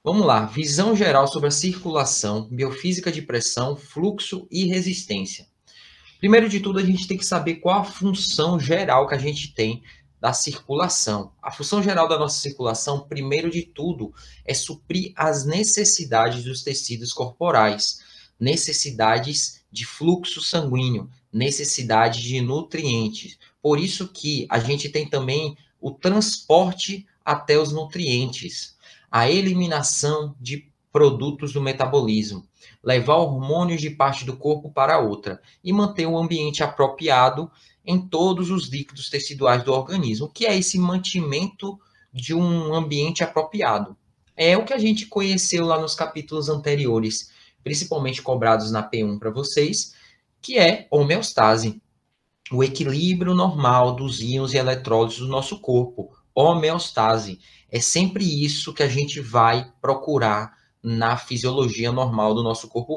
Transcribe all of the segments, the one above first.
Vamos lá, visão geral sobre a circulação, biofísica de pressão, fluxo e resistência. Primeiro de tudo, a gente tem que saber qual a função geral que a gente tem da circulação. A função geral da nossa circulação, primeiro de tudo, é suprir as necessidades dos tecidos corporais, necessidades de fluxo sanguíneo, necessidade de nutrientes. Por isso que a gente tem também o transporte até os nutrientes, a eliminação de produtos do metabolismo, levar hormônios de parte do corpo para outra e manter um ambiente apropriado em todos os líquidos teciduais do organismo. O que é esse mantimento de um ambiente apropriado? É o que a gente conheceu lá nos capítulos anteriores, principalmente cobrados na P1 para vocês, que é homeostase, o equilíbrio normal dos íons e eletrólitos do nosso corpo. Homeostase. É sempre isso que a gente vai procurar na fisiologia normal do nosso corpo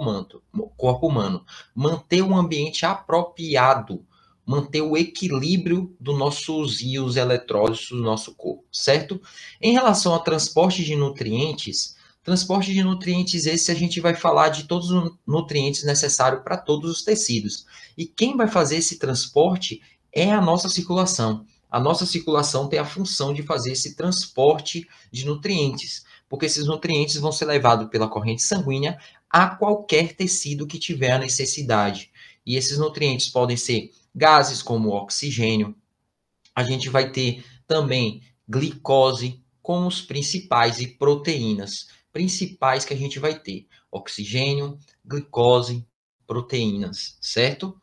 humano. Manter um ambiente apropriado, manter o equilíbrio dos nossos íons eletrólitos do nosso corpo, certo? Em relação ao transporte de nutrientes esse a gente vai falar de todos os nutrientes necessários para todos os tecidos. E quem vai fazer esse transporte é a nossa circulação. A nossa circulação tem a função de fazer esse transporte de nutrientes, porque esses nutrientes vão ser levados pela corrente sanguínea a qualquer tecido que tiver a necessidade. E esses nutrientes podem ser gases como oxigênio. A gente vai ter também glicose como os principais e proteínas principais que a gente vai ter. Oxigênio, glicose, proteínas, certo?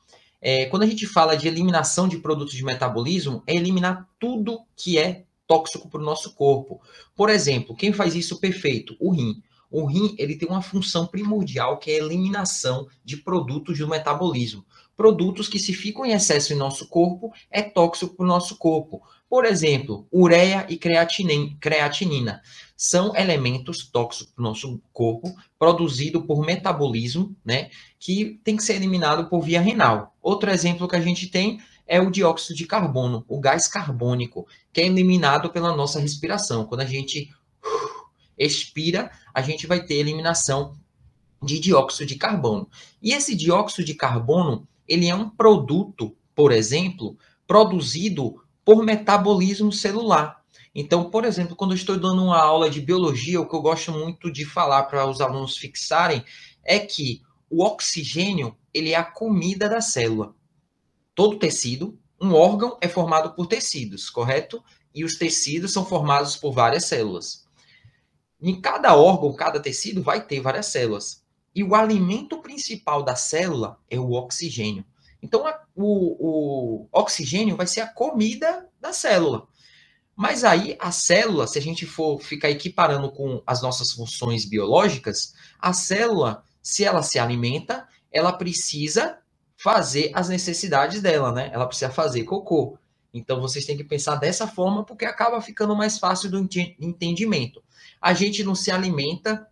Quando a gente fala de eliminação de produtos de metabolismo, é eliminar tudo que é tóxico para o nosso corpo. Por exemplo, quem faz isso perfeito? O rim. O rim ele tem uma função primordial que é a eliminação de produtos do metabolismo. Produtos que, se ficam em excesso em nosso corpo, é tóxico para o nosso corpo. Por exemplo, ureia e creatinina são elementos tóxicos para o nosso corpo, produzido por metabolismo, né? Que tem que ser eliminado por via renal. Outro exemplo que a gente tem é o dióxido de carbono, o gás carbônico, que é eliminado pela nossa respiração. Quando a gente expira, a gente vai ter eliminação de dióxido de carbono. E esse dióxido de carbono, ele é um produto, por exemplo, produzido por metabolismo celular. Então, por exemplo, quando eu estou dando uma aula de biologia, o que eu gosto muito de falar para os alunos fixarem é que o oxigênio, ele é a comida da célula. Todo tecido, um órgão é formado por tecidos, correto? E os tecidos são formados por várias células. Em cada órgão, cada tecido vai ter várias células. E o alimento principal da célula é o oxigênio. Então, o oxigênio vai ser a comida da célula. Mas aí, a célula, se a gente for ficar equiparando com as nossas funções biológicas, a célula, se ela se alimenta, ela precisa fazer as necessidades dela, né? Ela precisa fazer cocô. Então, vocês têm que pensar dessa forma, porque acaba ficando mais fácil do entendimento. A gente não se alimenta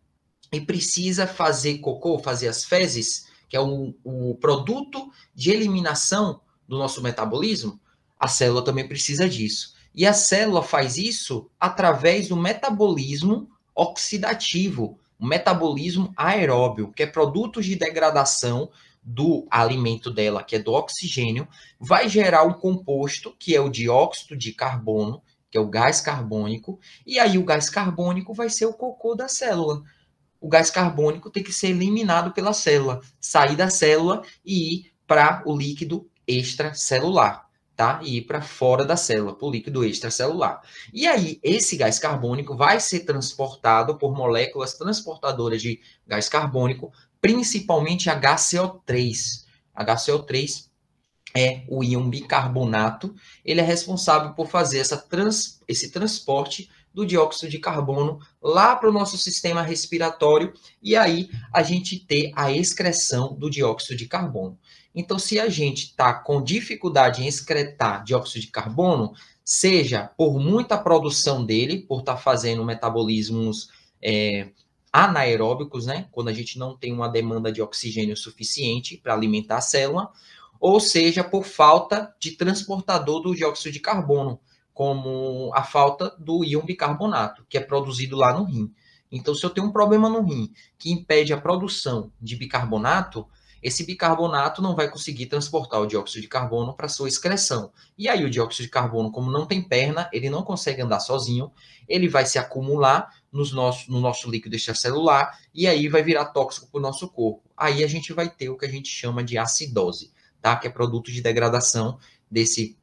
e precisa fazer cocô, fazer as fezes, que é o produto de eliminação do nosso metabolismo. A célula também precisa disso. E a célula faz isso através do metabolismo oxidativo, o metabolismo aeróbio, que é produtos de degradação do alimento dela, que é do oxigênio, vai gerar um composto, que é o dióxido de carbono, que é o gás carbônico, e aí o gás carbônico vai ser o cocô da célula. O gás carbônico tem que ser eliminado pela célula, sair da célula e ir para o líquido extracelular, tá? E ir para fora da célula, para o líquido extracelular. E aí, esse gás carbônico vai ser transportado por moléculas transportadoras de gás carbônico, principalmente HCO3. HCO3 é o íon bicarbonato, ele é responsável por fazer esse transporte do dióxido de carbono lá para o nosso sistema respiratório e aí a gente ter a excreção do dióxido de carbono. Então, se a gente está com dificuldade em excretar dióxido de carbono, seja por muita produção dele, por estar fazendo metabolismos anaeróbicos, né? Quando a gente não tem uma demanda de oxigênio suficiente para alimentar a célula, ou seja, por falta de transportador do dióxido de carbono, como a falta do íon bicarbonato, que é produzido lá no rim. Então, se eu tenho um problema no rim que impede a produção de bicarbonato, esse bicarbonato não vai conseguir transportar o dióxido de carbono para sua excreção. E aí o dióxido de carbono, como não tem perna, ele não consegue andar sozinho, ele vai se acumular no nosso líquido extracelular e aí vai virar tóxico para o nosso corpo. Aí a gente vai ter o que a gente chama de acidose, tá? Que é produto de degradação desse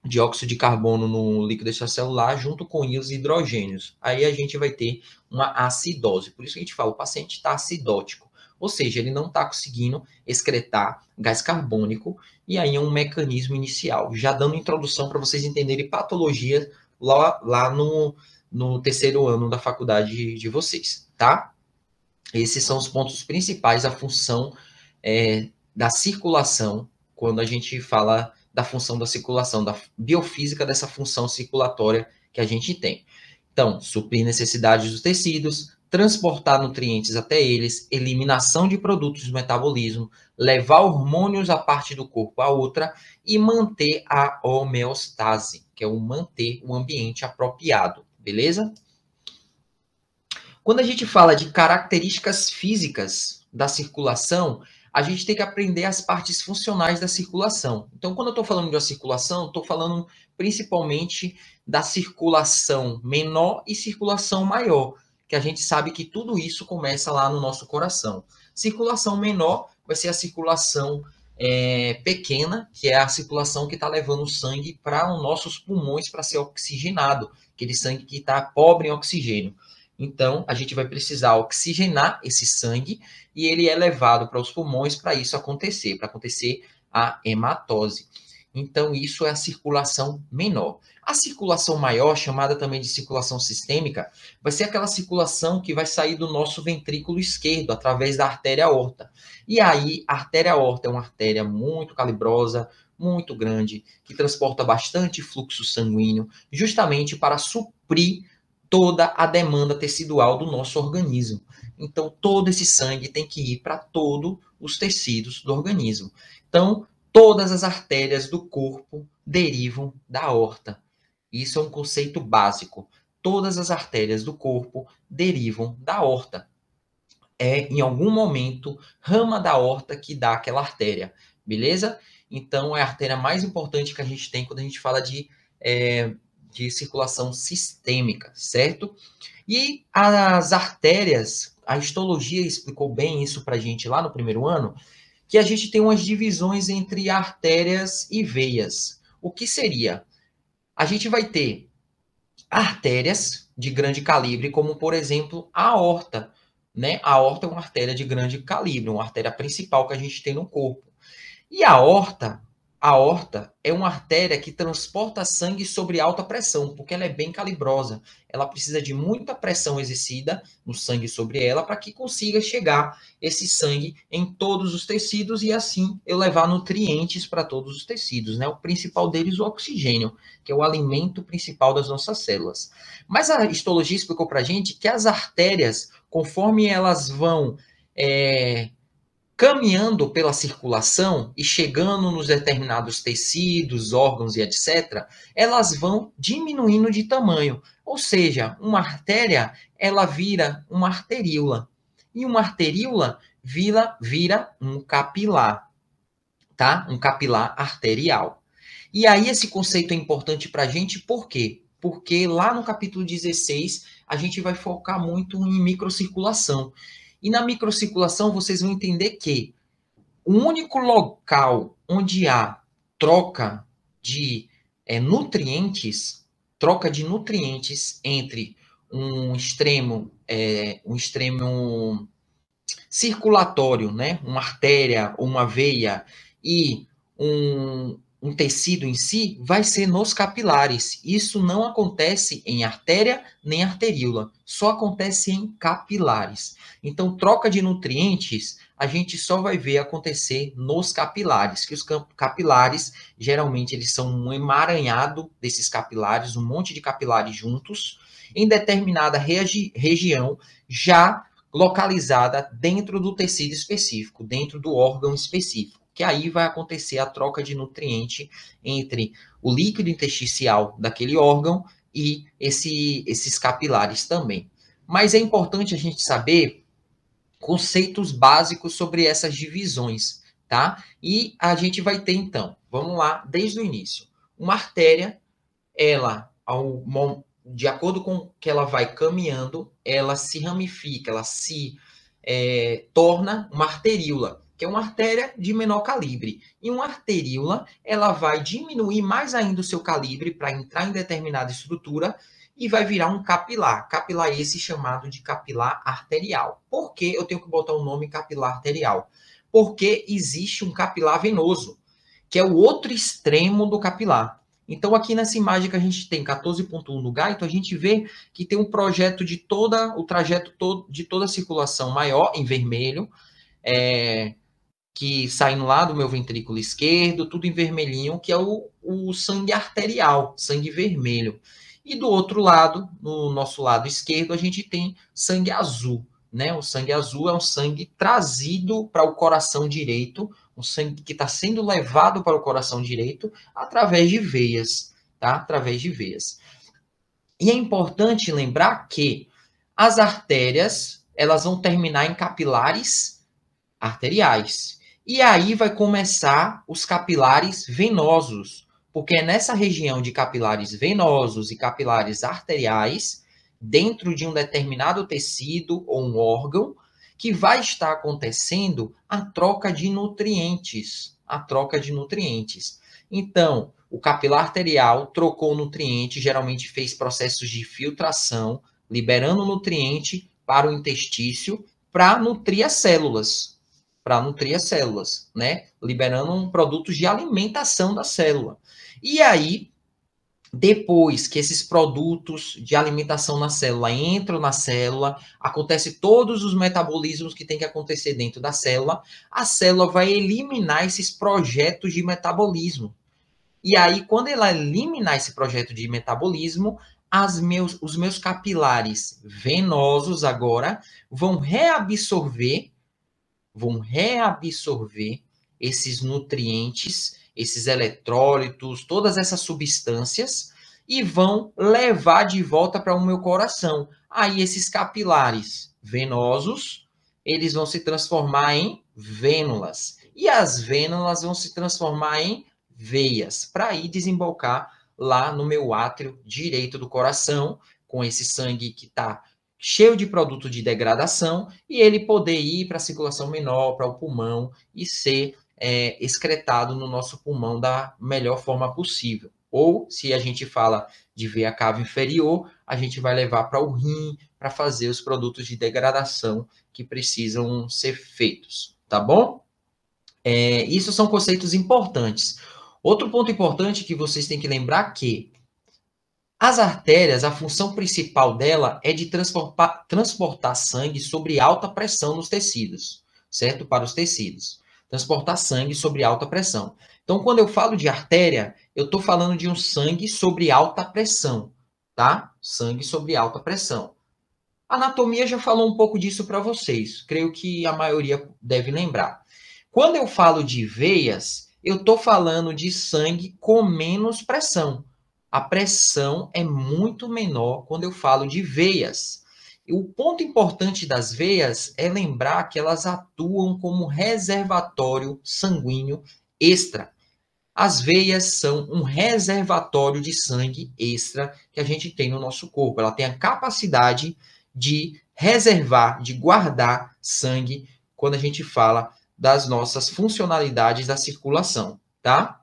dióxido de carbono no líquido extracelular junto com íons hidrogênios. Aí a gente vai ter uma acidose. Por isso que a gente fala, o paciente está acidótico. Ou seja, ele não está conseguindo excretar gás carbônico, e aí é um mecanismo inicial. Já dando introdução para vocês entenderem patologia lá no terceiro ano da faculdade de vocês, tá? Esses são os pontos principais da função da circulação, quando a gente fala da função da circulação, da biofísica dessa função circulatória que a gente tem. Então, suprir necessidades dos tecidos, transportar nutrientes até eles, eliminação de produtos do metabolismo, levar hormônios a parte do corpo a outra e manter a homeostase, que é o manter o ambiente apropriado, beleza? Quando a gente fala de características físicas da circulação, a gente tem que aprender as partes funcionais da circulação. Então, quando eu estou falando de uma circulação, estou falando principalmente da circulação menor e circulação maior, que a gente sabe que tudo isso começa lá no nosso coração. Circulação menor vai ser a circulação pequena, que é a circulação que está levando o sangue para os nossos pulmões para ser oxigenado, aquele sangue que está pobre em oxigênio. Então, a gente vai precisar oxigenar esse sangue e ele é levado para os pulmões para isso acontecer, para acontecer a hematose. Então, isso é a circulação menor. A circulação maior, chamada também de circulação sistêmica, vai ser aquela circulação que vai sair do nosso ventrículo esquerdo, através da artéria aorta. E aí, a artéria aorta é uma artéria muito calibrosa, muito grande, que transporta bastante fluxo sanguíneo, justamente para suprir toda a demanda tecidual do nosso organismo. Então, todo esse sangue tem que ir para todos os tecidos do organismo. Então, todas as artérias do corpo derivam da aorta. Isso é um conceito básico. Todas as artérias do corpo derivam da aorta. É, em algum momento, rama da aorta que dá aquela artéria, beleza? Então, é a artéria mais importante que a gente tem quando a gente fala de circulação sistêmica, certo? E as artérias, a histologia explicou bem isso para a gente lá no primeiro ano, que a gente tem umas divisões entre artérias e veias. O que seria? A gente vai ter artérias de grande calibre, como, por exemplo, a aorta, né? A aorta é uma artéria de grande calibre, uma artéria principal que a gente tem no corpo. E a aorta é uma artéria que transporta sangue sobre alta pressão, porque ela é bem calibrosa. Ela precisa de muita pressão exercida no sangue sobre ela para que consiga chegar esse sangue em todos os tecidos e assim eu levar nutrientes para todos os tecidos, né? O principal deles, o oxigênio, que é o alimento principal das nossas células. Mas a histologia explicou para a gente que as artérias, conforme elas vão caminhando pela circulação e chegando nos determinados tecidos, órgãos e etc., elas vão diminuindo de tamanho. Ou seja, uma artéria, ela vira uma arteríola. E uma arteríola vira um capilar, tá? Um capilar arterial. E aí esse conceito é importante para a gente, por quê? Porque lá no capítulo 16, a gente vai focar muito em microcirculação. E na microcirculação, vocês vão entender que o único local onde há troca de nutrientes entre um extremo circulatório, né, uma artéria ou uma veia e um tecido em si, vai ser nos capilares. Isso não acontece em artéria nem arteríola, só acontece em capilares. Então, troca de nutrientes, a gente só vai ver acontecer nos capilares, que os capilares, geralmente, eles são um emaranhado desses capilares, um monte de capilares juntos, em determinada região, já localizada dentro do tecido específico, dentro do órgão específico, que aí vai acontecer a troca de nutriente entre o líquido intersticial daquele órgão e esses capilares também. Mas é importante a gente saber conceitos básicos sobre essas divisões, tá? E a gente vai ter, então, vamos lá, desde o início. Uma artéria, ela, de acordo com que ela vai caminhando, ela se ramifica, ela se torna uma arteríola, que é uma artéria de menor calibre. E uma arteríola, ela vai diminuir mais ainda o seu calibre para entrar em determinada estrutura e vai virar um capilar. Capilar esse chamado de capilar arterial. Por que eu tenho que botar o nome capilar arterial? Porque existe um capilar venoso, que é o outro extremo do capilar. Então, aqui nessa imagem que a gente tem 14.1 do Gaito, a gente vê que tem um projeto de o trajeto todo, de toda a circulação maior, em vermelho, que saindo lá do meu ventrículo esquerdo, tudo em vermelhinho, que é o sangue arterial, sangue vermelho. E do outro lado, no nosso lado esquerdo, a gente tem sangue azul, né? O sangue azul é um sangue trazido para o coração direito, um sangue que está sendo levado para o coração direito através de veias, tá? Através de veias. E é importante lembrar que as artérias, elas vão terminar em capilares arteriais. E aí vai começar os capilares venosos, porque é nessa região de capilares venosos e capilares arteriais, dentro de um determinado tecido ou um órgão, que vai estar acontecendo a troca de nutrientes. A troca de nutrientes. Então, o capilar arterial trocou nutriente, geralmente fez processos de filtração, liberando nutriente para o intestício para nutrir as células. Né? Liberando produtos de alimentação da célula. E aí, depois que esses produtos de alimentação na célula entram na célula, acontece todos os metabolismos que tem que acontecer dentro da célula, a célula vai eliminar esses projetos de metabolismo. E aí, quando ela eliminar esse projeto de metabolismo, os meus capilares venosos agora vão reabsorver esses nutrientes, esses eletrólitos, todas essas substâncias e vão levar de volta para o meu coração. Aí esses capilares venosos, eles vão se transformar em vênulas. E as vênulas vão se transformar em veias, para ir desembocar lá no meu átrio direito do coração, com esse sangue que está cheio de produto de degradação, e ele poder ir para a circulação menor, para o pulmão, e ser excretado no nosso pulmão da melhor forma possível. Ou, se a gente fala de veia cava inferior, a gente vai levar para o rim, para fazer os produtos de degradação que precisam ser feitos, tá bom? Isso são conceitos importantes. Outro ponto importante que vocês têm que lembrar que as artérias, a função principal dela é de transportar sangue sobre alta pressão nos tecidos, certo? Para os tecidos. Transportar sangue sobre alta pressão. Então, quando eu falo de artéria, eu estou falando de um sangue sobre alta pressão, tá? Sangue sobre alta pressão. A anatomia já falou um pouco disso para vocês. Creio que a maioria deve lembrar. Quando eu falo de veias, eu estou falando de sangue com menos pressão. A pressão é muito menor quando eu falo de veias. E o ponto importante das veias é lembrar que elas atuam como reservatório sanguíneo extra. As veias são um reservatório de sangue extra que a gente tem no nosso corpo. Ela tem a capacidade de reservar, de guardar sangue quando a gente fala das nossas funcionalidades da circulação, tá?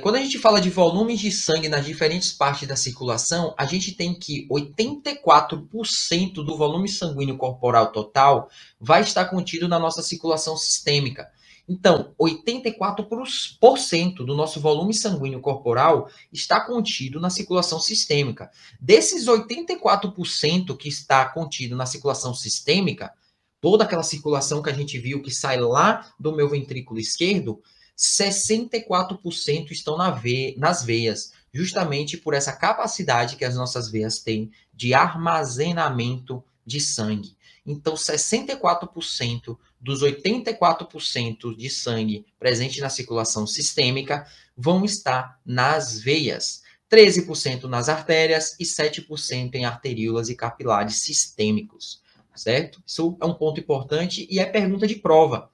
Quando a gente fala de volumes de sangue nas diferentes partes da circulação, a gente tem que 84% do volume sanguíneo corporal total vai estar contido na nossa circulação sistêmica. Então, 84% do nosso volume sanguíneo corporal está contido na circulação sistêmica. Desses 84% que está contido na circulação sistêmica, toda aquela circulação que a gente viu que sai lá do meu ventrículo esquerdo, 64% estão nas veias, justamente por essa capacidade que as nossas veias têm de armazenamento de sangue. Então, 64% dos 84% de sangue presente na circulação sistêmica vão estar nas veias. 13% nas artérias e 7% em arteríolas e capilares sistêmicos, certo? Isso é um ponto importante e é pergunta de prova.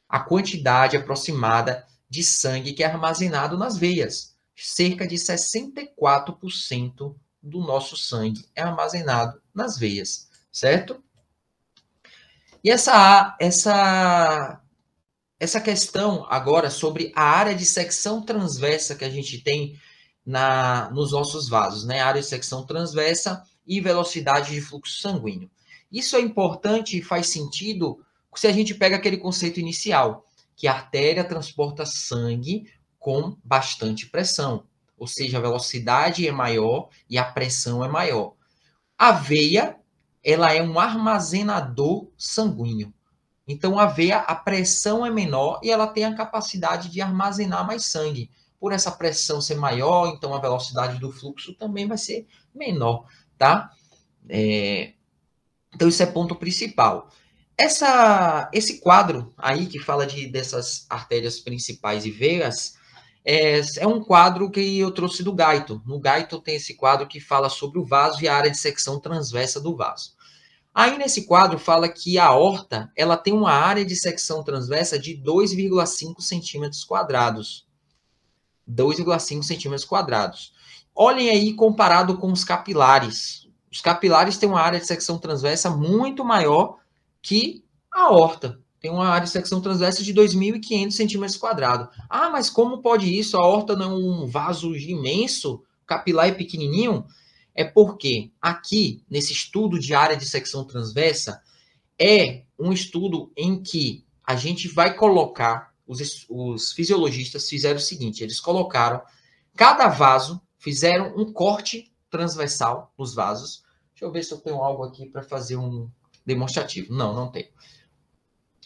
A quantidade aproximada de sangue que é armazenado nas veias. Cerca de 64% do nosso sangue é armazenado nas veias, certo? E essa questão agora sobre a área de secção transversa que a gente tem nos nossos vasos, né? Área de secção transversa e velocidade de fluxo sanguíneo. Isso é importante e faz sentido se a gente pega aquele conceito inicial, que a artéria transporta sangue com bastante pressão, ou seja, a velocidade é maior e a pressão é maior. A veia, ela é um armazenador sanguíneo. Então, a veia, a pressão é menor e ela tem a capacidade de armazenar mais sangue. Por essa pressão ser maior, então a velocidade do fluxo também vai ser menor, tá? Então, isso é ponto principal. Esse quadro aí que fala dessas artérias principais e veias é um quadro que eu trouxe do Guyton. No Guyton tem esse quadro que fala sobre o vaso e a área de secção transversa do vaso. Aí nesse quadro fala que a aorta ela tem uma área de secção transversa de 2,5 centímetros quadrados. 2,5 centímetros quadrados. Olhem aí comparado com os capilares. Os capilares têm uma área de secção transversa muito maior que a aorta. Tem uma área de secção transversa de 2.500 centímetros quadrados. Ah, mas como pode isso? A aorta não é um vaso imenso? O capilar é pequenininho? É porque aqui, nesse estudo de área de secção transversa, é um estudo em que a gente vai colocar, os fisiologistas fizeram o seguinte, eles colocaram cada vaso, fizeram um corte transversal nos vasos. Deixa eu ver se eu tenho algo aqui para fazer um demonstrativo. Não, não tem.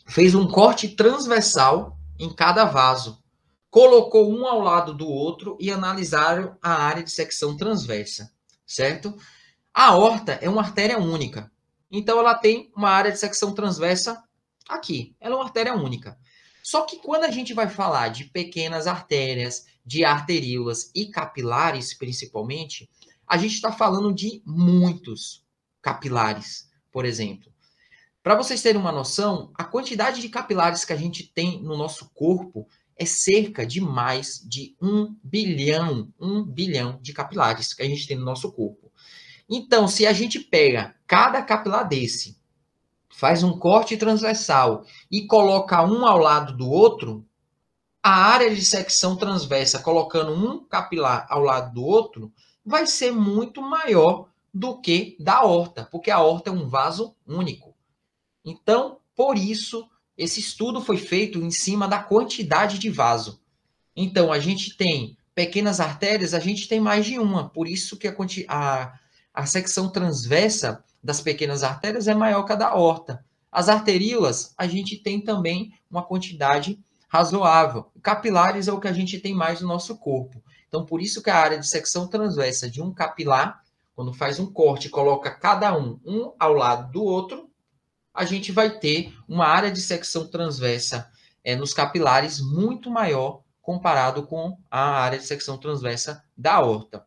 Fez um corte transversal em cada vaso. Colocou um ao lado do outro e analisaram a área de secção transversa, certo? A aorta é uma artéria única. Então, ela tem uma área de secção transversa aqui. Ela é uma artéria única. Só que quando a gente vai falar de pequenas artérias, de arteríolas e capilares, principalmente, a gente está falando de muitos capilares, por exemplo. Para vocês terem uma noção, a quantidade de capilares que a gente tem no nosso corpo é cerca de mais de 1 bilhão de capilares que a gente tem no nosso corpo. Então, se a gente pega cada capilar desse, faz um corte transversal e coloca um ao lado do outro, a área de secção transversa, colocando um capilar ao lado do outro, vai ser muito maior do que da aorta, porque a aorta é um vaso único. Então, por isso, esse estudo foi feito em cima da quantidade de vaso. Então, a gente tem pequenas artérias, a gente tem mais de uma. Por isso que a secção transversa das pequenas artérias é maior que a da aorta. As arteríolas, a gente tem também uma quantidade razoável. Capilares é o que a gente tem mais no nosso corpo. Então, por isso que a área de secção transversa de um capilar, quando faz um corte e coloca cada um ao lado do outro, a gente vai ter uma área de secção transversa nos capilares muito maior comparado com a área de secção transversa da aorta.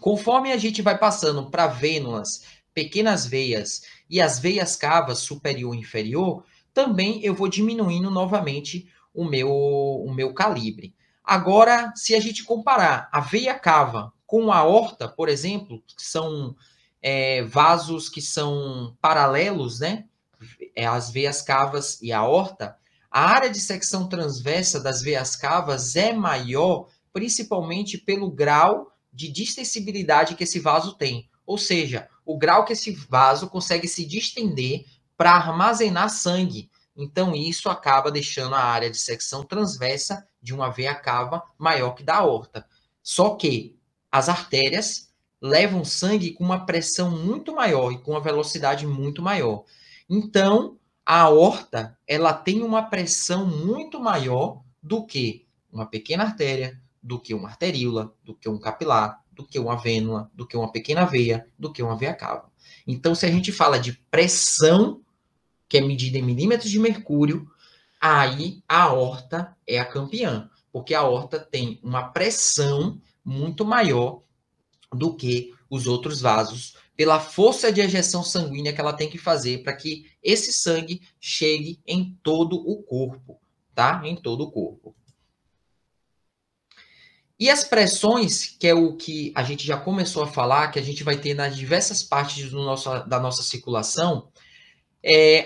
Conforme a gente vai passando para vênulas, pequenas veias e as veias cavas superior e inferior, também eu vou diminuindo novamente o meu calibre. Agora, se a gente comparar a veia cava com a aorta, por exemplo, que são vasos que são paralelos, né? As veias cavas e a aorta, a área de secção transversa das veias cavas é maior, principalmente pelo grau de distensibilidade que esse vaso tem. Ou seja, o grau que esse vaso consegue se distender para armazenar sangue. Então, isso acaba deixando a área de secção transversa de uma veia cava maior que da aorta. Só que as artérias levam sangue com uma pressão muito maior e com uma velocidade muito maior. Então, a aorta, ela tem uma pressão muito maior do que uma pequena artéria, do que uma arteríola, do que um capilar, do que uma vênula, do que uma pequena veia, do que uma veia cava. Então, se a gente fala de pressão, que é medida em milímetros de mercúrio, aí a aorta é a campeã, porque a aorta tem uma pressão muito maior do que os outros vasos, pela força de ejeção sanguínea que ela tem que fazer para que esse sangue chegue em todo o corpo, tá? Em todo o corpo. E as pressões, que é o que a gente já começou a falar, que a gente vai ter nas diversas partes da nossa circulação,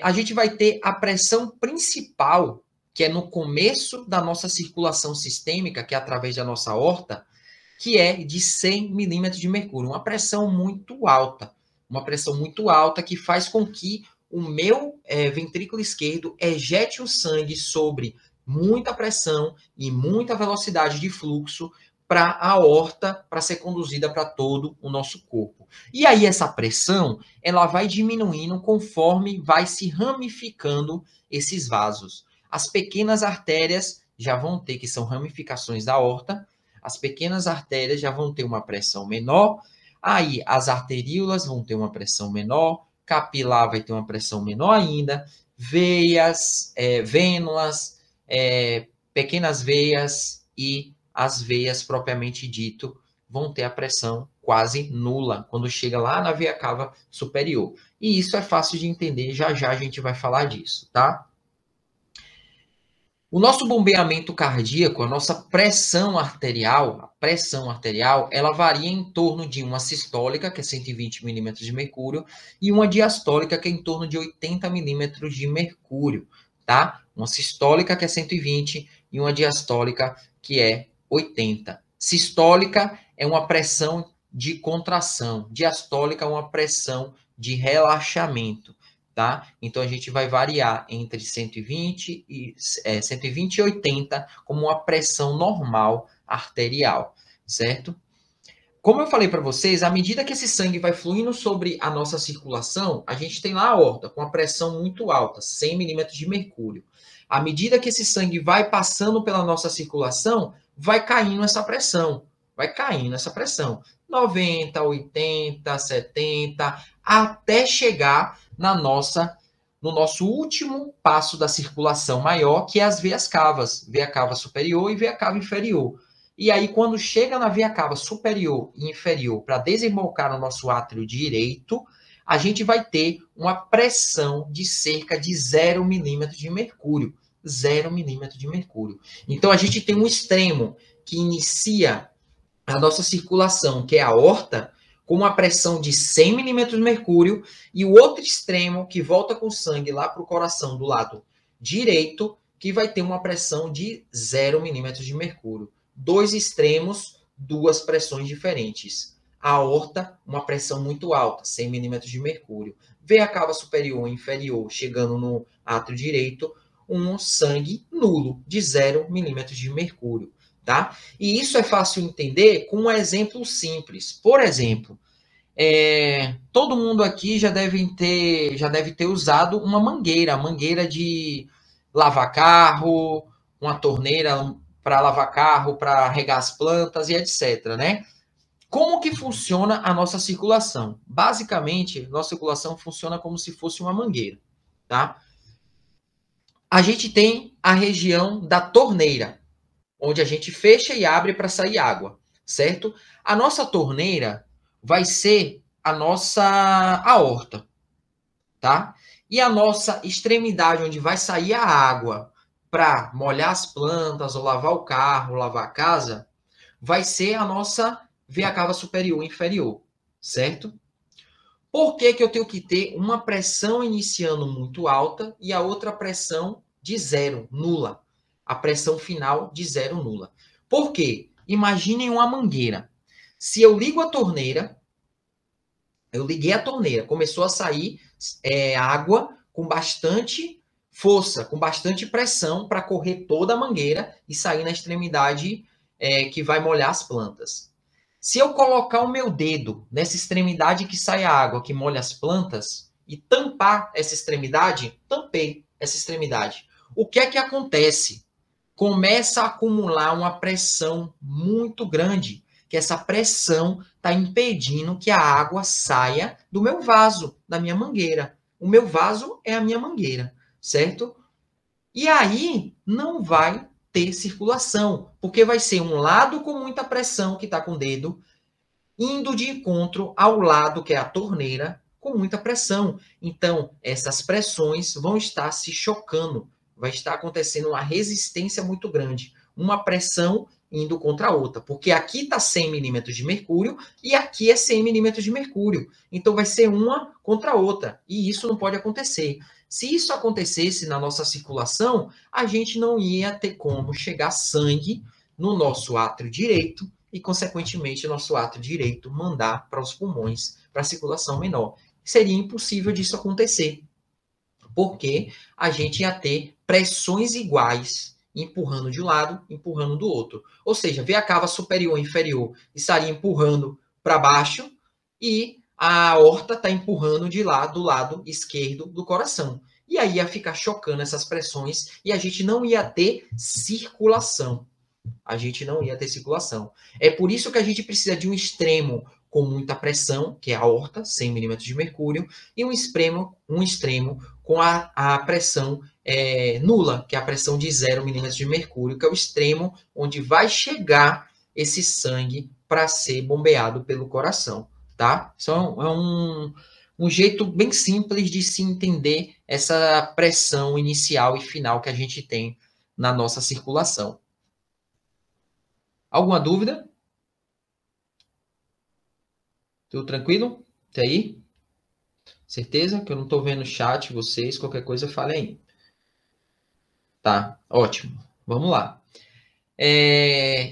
a gente vai ter a pressão principal, que é no começo da nossa circulação sistêmica, que é através da nossa aorta, que é de 100 milímetros de mercúrio. Uma pressão muito alta. Uma pressão muito alta que faz com que o meu ventrículo esquerdo ejete o sangue sobre muita pressão e muita velocidade de fluxo para a aorta, para ser conduzida para todo o nosso corpo. E aí essa pressão, ela vai diminuindo conforme vai se ramificando esses vasos. As pequenas artérias já vão ter, que são ramificações da aorta, as pequenas artérias já vão ter uma pressão menor, aí as arteríolas vão ter uma pressão menor, capilar vai ter uma pressão menor ainda, veias, vênulas, pequenas veias e as veias propriamente dito vão ter a pressão quase nula quando chega lá na veia cava superior. E isso é fácil de entender, já já a gente vai falar disso, tá? O nosso bombeamento cardíaco, a nossa pressão arterial, ela varia em torno de uma sistólica, que é 120 milímetros de mercúrio, e uma diastólica, que é em torno de 80 milímetros de mercúrio, tá? Uma sistólica, que é 120, e uma diastólica, que é 80. Sistólica é uma pressão de contração, diastólica é uma pressão de relaxamento. Tá? Então, a gente vai variar entre 120 e 80 como uma pressão normal arterial, certo? Como eu falei para vocês, à medida que esse sangue vai fluindo sobre a nossa circulação, a gente tem lá a aorta com a pressão muito alta, 100 milímetros de mercúrio. À medida que esse sangue vai passando pela nossa circulação, vai caindo essa pressão. 90, 80, 70, até chegar no nosso último passo da circulação maior, que é as veias cavas, veia cava superior e veia cava inferior. E aí, quando chega na veia cava superior e inferior para desembocar no nosso átrio direito, a gente vai ter uma pressão de cerca de 0 milímetros de mercúrio. 0 milímetros de mercúrio. Então, a gente tem um extremo que inicia a nossa circulação, que é a aorta, com uma pressão de 100 milímetros de mercúrio, e o outro extremo, que volta com sangue lá para o coração do lado direito, que vai ter uma pressão de 0 milímetros de mercúrio. Dois extremos, duas pressões diferentes. A aorta, uma pressão muito alta, 100 milímetros de mercúrio. Veia cava superior e inferior, chegando no átrio direito, um sangue nulo, de 0 milímetros de mercúrio. Tá? E isso é fácil entender com um exemplo simples. Por exemplo, todo mundo aqui já deve ter usado uma mangueira de lavar carro, uma torneira para lavar carro, para regar as plantas e etc, né? Como que funciona a nossa circulação? Basicamente, nossa circulação funciona como se fosse uma mangueira, tá? A gente tem a região da torneira, onde a gente fecha e abre para sair água, certo? A nossa torneira vai ser a nossa aorta, tá? E a nossa extremidade, onde vai sair a água para molhar as plantas, ou lavar o carro, lavar a casa, vai ser a nossa veia cava superior e inferior, certo? Por que que eu tenho que ter uma pressão iniciando muito alta e a outra pressão de zero, nula? A pressão final de zero, nula. Por quê? Imaginem uma mangueira. Se eu ligo a torneira, eu liguei a torneira, começou a sair água com bastante força, com bastante pressão para correr toda a mangueira e sair na extremidade que vai molhar as plantas. Se eu colocar o meu dedo nessa extremidade que sai a água, que molha as plantas, e tampar essa extremidade, tampei essa extremidade. O que é que acontece? Começa a acumular uma pressão muito grande, que essa pressão está impedindo que a água saia do meu vaso, da minha mangueira. O meu vaso é a minha mangueira, certo? E aí não vai ter circulação, porque vai ser um lado com muita pressão, que está com o dedo, indo de encontro ao lado, que é a torneira, com muita pressão. Então, essas pressões vão estar se chocando, vai estar acontecendo uma resistência muito grande, uma pressão indo contra a outra, porque aqui está 100 milímetros de mercúrio e aqui é 100 milímetros de mercúrio. Então, vai ser uma contra a outra, e isso não pode acontecer. Se isso acontecesse na nossa circulação, a gente não ia ter como chegar sangue no nosso átrio direito e, consequentemente, nosso átrio direito mandar para os pulmões, para a circulação menor. Seria impossível disso acontecer, porque a gente ia ter pressões iguais, empurrando de um lado, empurrando do outro. Ou seja, veia cava superior e inferior estaria empurrando para baixo e a aorta está empurrando de lá do lado esquerdo do coração. E aí ia ficar chocando essas pressões e a gente não ia ter circulação. A gente não ia ter circulação. É por isso que a gente precisa de um extremo com muita pressão, que é a aorta, 100 milímetros de mercúrio, e um extremo com a pressão nula, que é a pressão de 0 milímetros de mercúrio, que é o extremo onde vai chegar esse sangue para ser bombeado pelo coração, tá? Isso é um jeito bem simples de se entender essa pressão inicial e final que a gente tem na nossa circulação. Alguma dúvida? Tudo tranquilo? Até aí? Certeza que eu não estou vendo o chat, vocês, qualquer coisa, fale aí. Tá, ótimo. Vamos lá.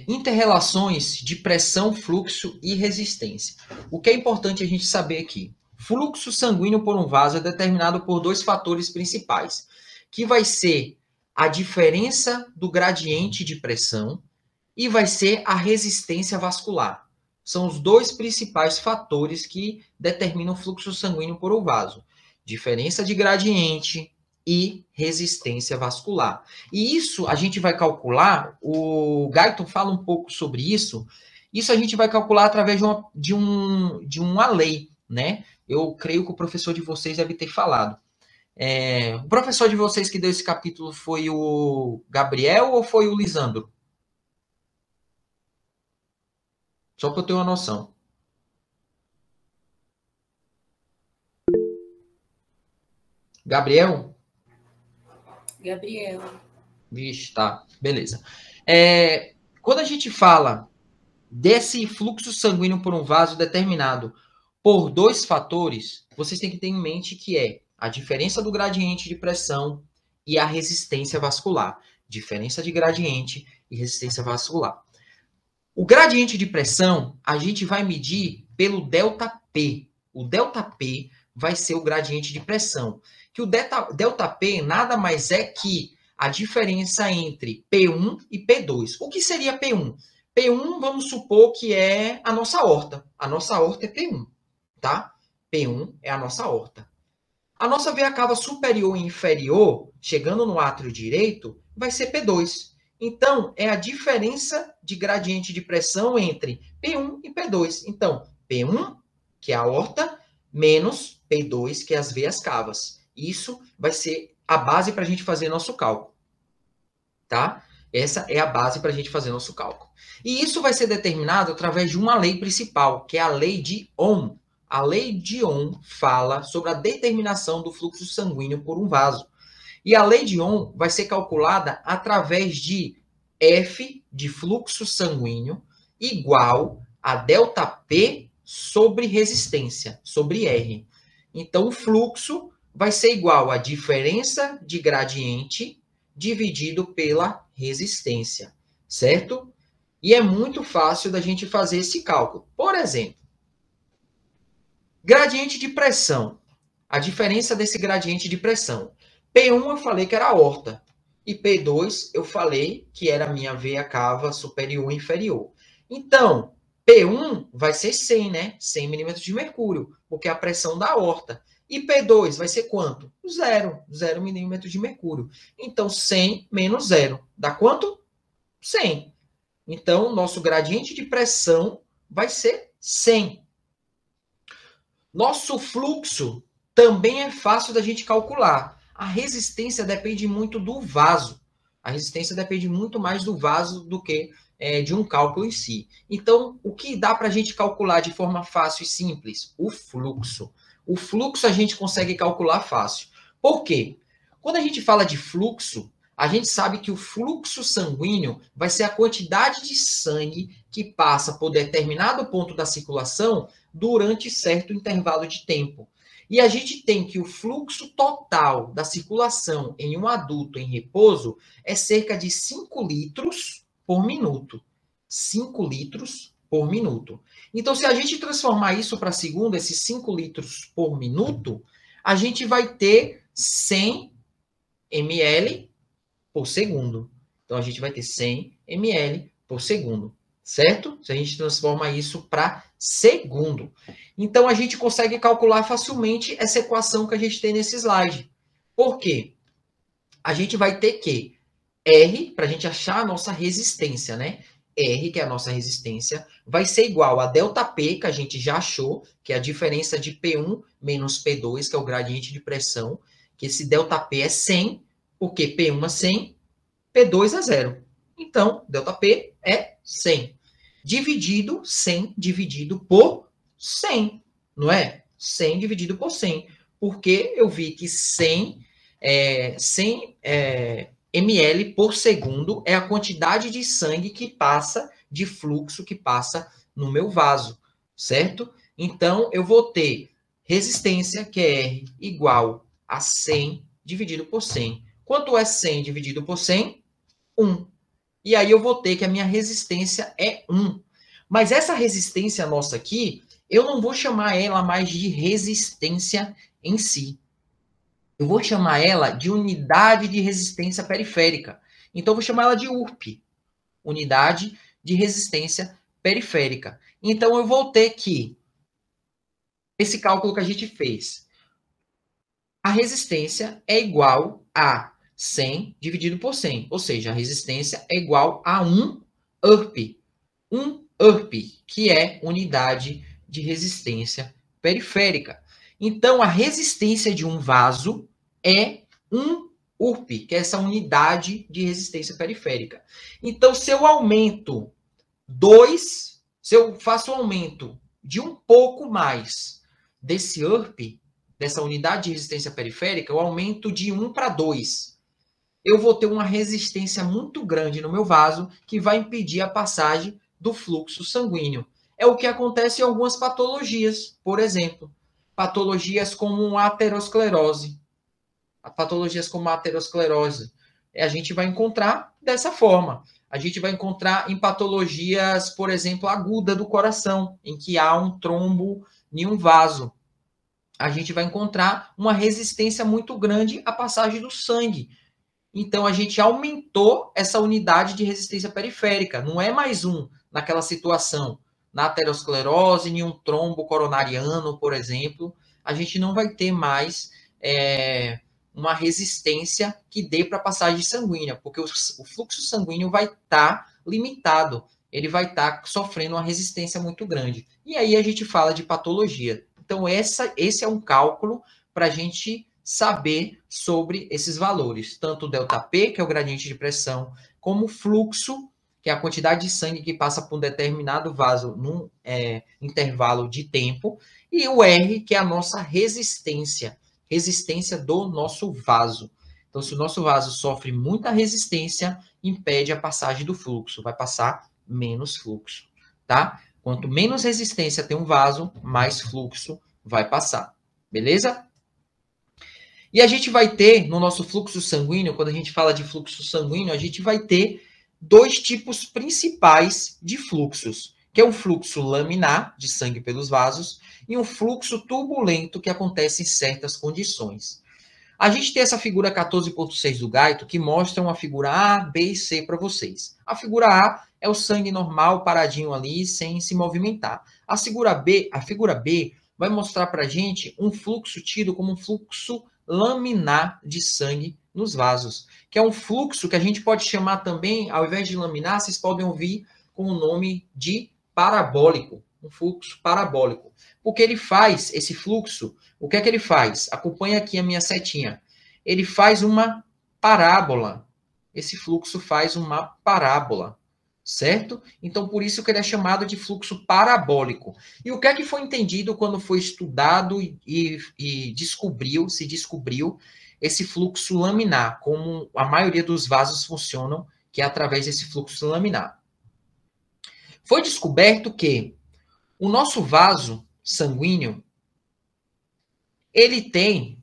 Interrelações de pressão, fluxo e resistência. O que é importante a gente saber aqui? Fluxo sanguíneo por um vaso é determinado por dois fatores principais, que vai ser a diferença do gradiente de pressão e vai ser a resistência vascular. São os dois principais fatores que determinam o fluxo sanguíneo por um vaso. Diferença de gradiente e resistência vascular. E isso a gente vai calcular, o Guyton fala um pouco sobre isso, isso a gente vai calcular através de uma lei, né? Eu creio que o professor de vocês deve ter falado. O professor de vocês que deu esse capítulo foi o Gabriel ou foi o Lisandro? Só para eu ter uma noção. Gabriel? Gabriel. Vixe, tá. Beleza. Quando a gente fala desse fluxo sanguíneo por um vaso determinado por dois fatores, vocês têm que ter em mente que é a diferença do gradiente de pressão e a resistência vascular. Diferença de gradiente e resistência vascular. O gradiente de pressão, a gente vai medir pelo ΔP. O ΔP vai ser o gradiente de pressão. Que o ΔP nada mais é que a diferença entre P1 e P2. O que seria P1? P1, vamos supor que é a nossa aorta. A nossa aorta é P1, tá? P1 é a nossa aorta. A nossa veia cava superior e inferior, chegando no átrio direito, vai ser P2. Então, é a diferença de gradiente de pressão entre P1 e P2. Então, P1, que é a aorta, menos P2, que é as veias cavas. Isso vai ser a base para a gente fazer nosso cálculo. Tá? Essa é a base para a gente fazer nosso cálculo. E isso vai ser determinado através de uma lei principal, que é a lei de Ohm. A lei de Ohm fala sobre a determinação do fluxo sanguíneo por um vaso. E a lei de Ohm vai ser calculada através de F de fluxo sanguíneo igual a ΔP sobre resistência, sobre R. Então, o fluxo vai ser igual a diferença de gradiente dividido pela resistência, certo? E é muito fácil da gente fazer esse cálculo. Por exemplo, gradiente de pressão. A diferença desse gradiente de pressão. P1 eu falei que era a aorta. E P2 eu falei que era a minha veia cava superior e inferior. Então, P1 vai ser 100, né? 100 milímetros de mercúrio, porque é a pressão da aorta. E P2 vai ser quanto? 0. 0 milímetros de mercúrio. Então, 100 menos 0. Dá quanto? 100. Então, nosso gradiente de pressão vai ser 100. Nosso fluxo também é fácil da gente calcular. A resistência depende muito do vaso. A resistência depende muito mais do vaso do que de um cálculo em si. Então, o que dá para a gente calcular de forma fácil e simples? O fluxo. O fluxo a gente consegue calcular fácil. Por quê? Quando a gente fala de fluxo, a gente sabe que o fluxo sanguíneo vai ser a quantidade de sangue que passa por determinado ponto da circulação durante certo intervalo de tempo. E a gente tem que o fluxo total da circulação em um adulto em repouso é cerca de 5 litros por minuto. 5 litros por minuto. Então, se a gente transformar isso para segundo, esses 5 litros por minuto, a gente vai ter 100 ml por segundo. Então, a gente vai ter 100 ml por segundo, certo? Se a gente transforma isso para segundo. Então, a gente consegue calcular facilmente essa equação que a gente tem nesse slide. Por quê? A gente vai ter que R, para a gente achar a nossa resistência, né? R, que é a nossa resistência, vai ser igual a ΔP, que a gente já achou, que é a diferença de P1 menos P2, que é o gradiente de pressão, que esse ΔP é 100, porque P1 é 100, P2 é 0. Então, ΔP é 100. Dividido 100 dividido por 100, não é? 100 dividido por 100. Porque eu vi que 100 ml por segundo é a quantidade de sangue que passa, de fluxo que passa no meu vaso, certo? Então, eu vou ter resistência, que é R, igual a 100 dividido por 100. Quanto é 100 dividido por 100? 1. E aí eu vou ter que a minha resistência é 1. Mas essa resistência nossa aqui, eu não vou chamar ela mais de resistência em si. Eu vou chamar ela de unidade de resistência periférica. Então, eu vou chamar ela de URP, unidade de resistência periférica. Então, eu vou ter que, esse cálculo que a gente fez, a resistência é igual a 100 dividido por 100, ou seja, a resistência é igual a 1 URP. 1 URP, que é unidade de resistência periférica. Então, a resistência de um vaso é 1 URP, que é essa unidade de resistência periférica. Então, se eu aumento 2, se eu faço um aumento de um pouco mais desse URP, dessa unidade de resistência periférica, eu aumento de 1 para 2. Eu vou ter uma resistência muito grande no meu vaso que vai impedir a passagem do fluxo sanguíneo. É o que acontece em algumas patologias, por exemplo, patologias como a aterosclerose. Patologias como a aterosclerose, a gente vai encontrar dessa forma. A gente vai encontrar em patologias, por exemplo, aguda do coração, em que há um trombo em um vaso. A gente vai encontrar uma resistência muito grande à passagem do sangue. Então, a gente aumentou essa unidade de resistência periférica. Não é mais um naquela situação. Na aterosclerose, em um trombo coronariano, por exemplo, a gente não vai ter mais uma resistência que dê para a passagem sanguínea, porque o fluxo sanguíneo vai estar limitado. Ele vai estar sofrendo uma resistência muito grande. E aí a gente fala de patologia. Então, esse é um cálculo para a gente saber sobre esses valores, tanto o ΔP, que é o gradiente de pressão, como o fluxo, que é a quantidade de sangue que passa por um determinado vaso num intervalo de tempo, e o R, que é a nossa resistência do nosso vaso. Então, se o nosso vaso sofre muita resistência, impede a passagem do fluxo, vai passar menos fluxo, tá? Quanto menos resistência tem um vaso, mais fluxo vai passar, beleza? E a gente vai ter, no nosso fluxo sanguíneo, quando a gente fala de fluxo sanguíneo, a gente vai ter 2 tipos principais de fluxos, que é um fluxo laminar, de sangue pelos vasos, e um fluxo turbulento, que acontece em certas condições. A gente tem essa figura 14.6 do Gaito, que mostra uma figura A, B e C para vocês. A figura A é o sangue normal, paradinho ali, sem se movimentar. A figura B vai mostrar para a gente um fluxo tido como um fluxo laminar de sangue nos vasos, que é um fluxo que a gente pode chamar também, ao invés de laminar, vocês podem ouvir com o nome de parabólico, um fluxo parabólico. Porque ele faz esse fluxo, o que é que ele faz? Acompanha aqui a minha setinha. Ele faz uma parábola. esse fluxo faz uma parábola, certo? Então, por isso que ele é chamado de fluxo parabólico. E o que é que foi entendido quando foi estudado e se descobriu esse fluxo laminar, como a maioria dos vasos funcionam, que é através desse fluxo laminar? Foi descoberto que o nosso vaso sanguíneo, ele tem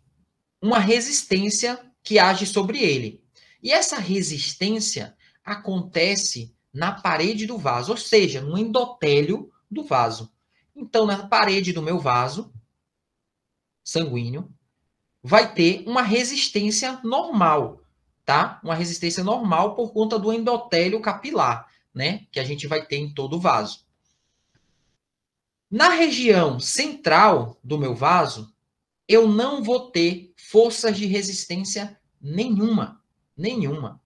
uma resistência que age sobre ele. E essa resistência acontece na parede do vaso, ou seja, no endotélio do vaso. Então, na parede do meu vaso sanguíneo, vai ter uma resistência normal, tá? Uma resistência normal por conta do endotélio capilar, né? Que a gente vai ter em todo o vaso. Na região central do meu vaso, eu não vou ter forças de resistência nenhuma. Nenhuma.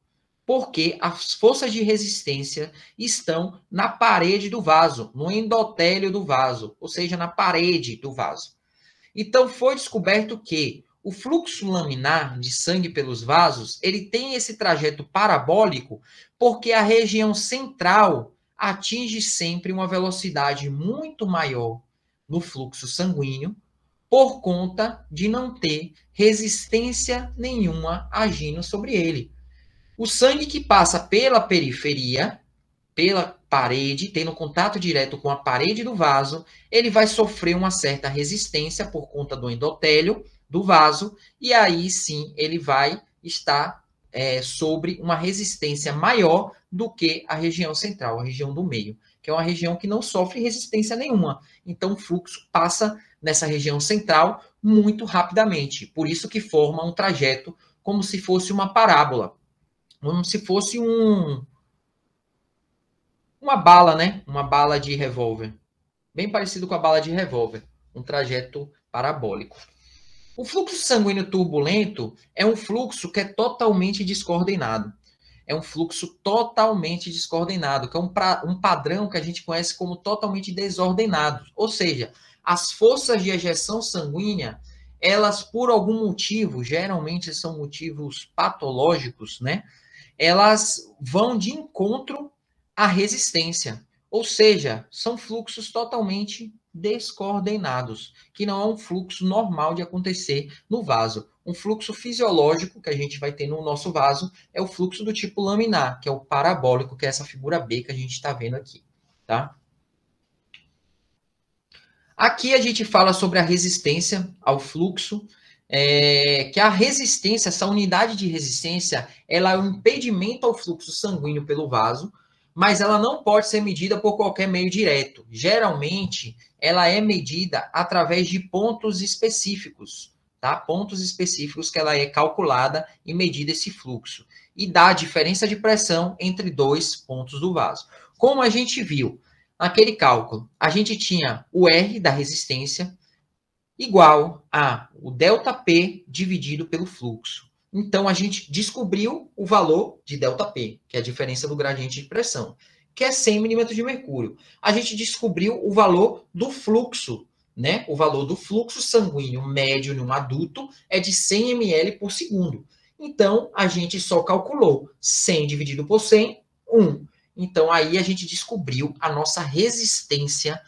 Porque as forças de resistência estão na parede do vaso, no endotélio do vaso, ou seja, na parede do vaso. Então, foi descoberto que o fluxo laminar de sangue pelos vasos, ele tem esse trajeto parabólico porque a região central atinge sempre uma velocidade muito maior no fluxo sanguíneo por conta de não ter resistência nenhuma agindo sobre ele. O sangue que passa pela periferia, pela parede, tendo contato direto com a parede do vaso, ele vai sofrer uma certa resistência por conta do endotélio do vaso, e aí sim ele vai estar sobre uma resistência maior do que a região central, a região do meio, que é uma região que não sofre resistência nenhuma. Então o fluxo passa nessa região central muito rapidamente. Por isso que forma um trajeto como se fosse uma parábola, como se fosse uma bala, né? Uma bala de revólver. Bem parecido com a bala de revólver. Um trajeto parabólico. O fluxo sanguíneo turbulento é um fluxo que é totalmente descoordenado. É um fluxo totalmente descoordenado, que é um padrão que a gente conhece como totalmente desordenado. Ou seja, as forças de ejeção sanguínea, elas, por algum motivo, geralmente são motivos patológicos, né? Elas vão de encontro à resistência. Ou seja, são fluxos totalmente descoordenados, que não é um fluxo normal de acontecer no vaso. Um fluxo fisiológico que a gente vai ter no nosso vaso é o fluxo do tipo laminar, que é o parabólico, que é essa figura B que a gente está vendo aqui, tá? Aqui a gente fala sobre a resistência ao fluxo, que a resistência, essa unidade de resistência, ela é um impedimento ao fluxo sanguíneo pelo vaso, mas ela não pode ser medida por qualquer meio direto. Geralmente, ela é medida através de pontos específicos, tá? Pontos específicos que ela é calculada e medida esse fluxo. E dá a diferença de pressão entre dois pontos do vaso. Como a gente viu, naquele cálculo, a gente tinha o R da resistência igual a o ΔP dividido pelo fluxo. Então, a gente descobriu o valor de ΔP, que é a diferença do gradiente de pressão, que é 100 milímetros de mercúrio. A gente descobriu o valor do fluxo, né? O valor do fluxo sanguíneo médio em um adulto é de 100 ml por segundo. Então, a gente só calculou 100 dividido por 100, 1. Então, aí a gente descobriu a nossa resistência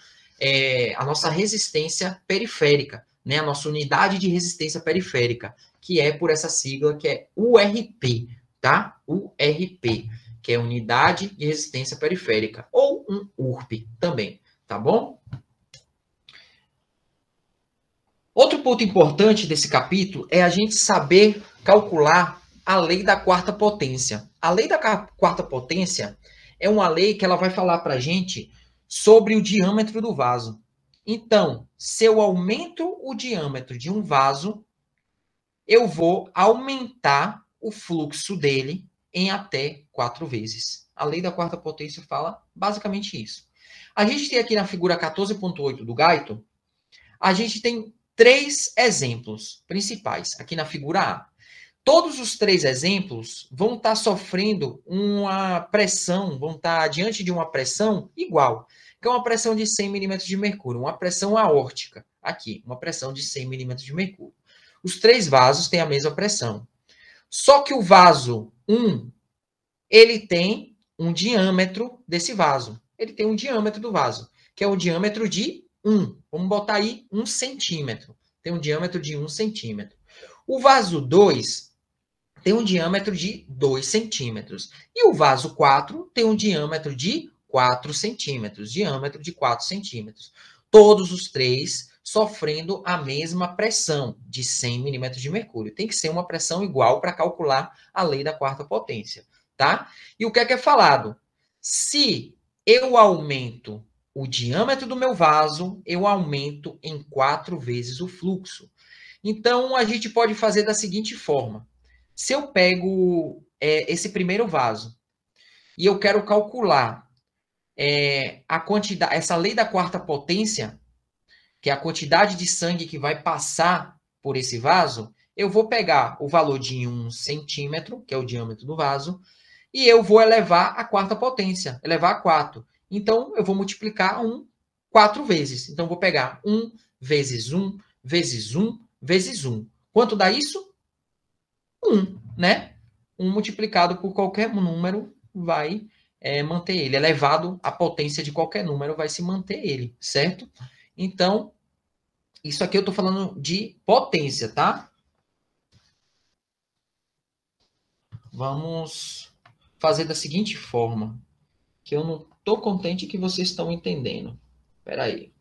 periférica, né? A nossa unidade de resistência periférica, que é por essa sigla que é URP, tá? URP, que é unidade de resistência periférica, ou um URP também, tá bom? Outro ponto importante desse capítulo é a gente saber calcular a lei da quarta potência. A lei da quarta potência é uma lei que ela vai falar para a gente sobre o diâmetro do vaso. Então, se eu aumento o diâmetro de um vaso, eu vou aumentar o fluxo dele em até 4 vezes. A lei da quarta potência fala basicamente isso. A gente tem aqui na figura 14.8 do Guyton, a gente tem 3 exemplos principais aqui na figura A. Todos os 3 exemplos vão estar sofrendo uma pressão, vão estar diante de uma pressão igual, que é uma pressão de 100 milímetros de mercúrio, uma pressão aórtica, aqui, uma pressão de 100 milímetros de mercúrio. Os 3 vasos têm a mesma pressão. Só que o vaso 1, ele tem um diâmetro desse vaso. Ele tem um diâmetro do vaso, que é o diâmetro de 1. Vamos botar aí 1 centímetro. Tem um diâmetro de 1 centímetro. O vaso 2 tem um diâmetro de 2 centímetros. E o vaso 4 tem um diâmetro de 4 centímetros. Diâmetro de 4 centímetros. Todos os três sofrendo a mesma pressão de 100 milímetros de mercúrio. Tem que ser uma pressão igual para calcular a lei da quarta potência, tá? E o que é falado? Se eu aumento o diâmetro do meu vaso, eu aumento em 4 vezes o fluxo. Então, a gente pode fazer da seguinte forma. Se eu pego esse primeiro vaso e eu quero calcular a quantidade, essa lei da quarta potência, que é a quantidade de sangue que vai passar por esse vaso, eu vou pegar o valor de 1 centímetro, que é o diâmetro do vaso, e eu vou elevar a quarta potência, elevar a 4. Então, eu vou multiplicar 1 4 vezes. Então, eu vou pegar 1 vezes 1 vezes 1 vezes 1. Quanto dá isso? 1, né? 1 multiplicado por qualquer número vai manter ele. Elevado à potência de qualquer número vai se manter ele, certo? Então, isso aqui eu estou falando de potência, tá? Vamos fazer da seguinte forma, que eu não estou contente que vocês estão entendendo. Espera aí.